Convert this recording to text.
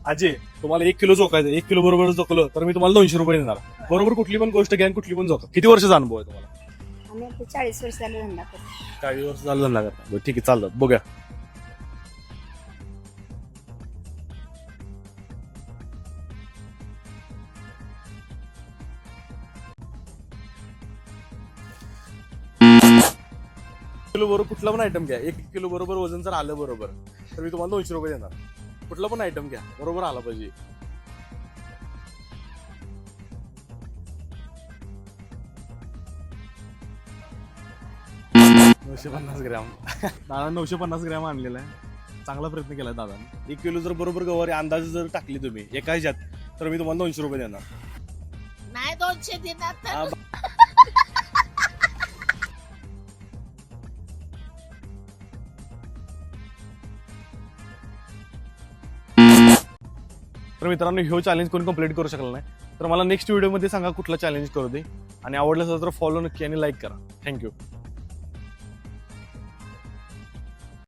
अजय तुम्हाला 1 kilo चोखायचं, 1 kilo बरोबर चोखलं तर मी तुम्हाला 200 रुपये देणार. बरोबर कुठली पण गोष्ट घ्या आणि कुठली पण चोखा. किती वर्षाचा अनुभव आहे तुम्हाला? आम्ही आता 40 वर्ष झालं धंदा करतो. 40 वर्ष झालं धंदा करता. बरं, ठीक आहे, चालतं, बघूया. किलो बरोबर कुठला पण आयटम घ्या, 1 किलो बरोबर वजन जर आलं बरोबर तर मी तुम्हाला 200 रुपये देणार. कुठला पण आयटम घ्या, बरोबर आला पाहिजे. 950 ग्रॅम. दादा 950 ग्रॅम आणलेला आहे. चांगला प्रयत्न केला दादा. 1 किलो जर बरोबर गवारी अंदाज जर टाकली तुम्ही एका ह्याच्यात तर मी तुम्हाला 200 रुपये देणार. नाही 200 देणार तर. हा, तर मित्रांनो, ह्यो चॅलेंज कोणी कंप्लीट करू शकला नाही तर मला नेक्स्ट व्हिडिओमध्ये सांगा कुठला चॅलेंज करू दे. आणि आवडलं असेल तर फॉलो नक्की आणि लाईक करा. थँक्यू.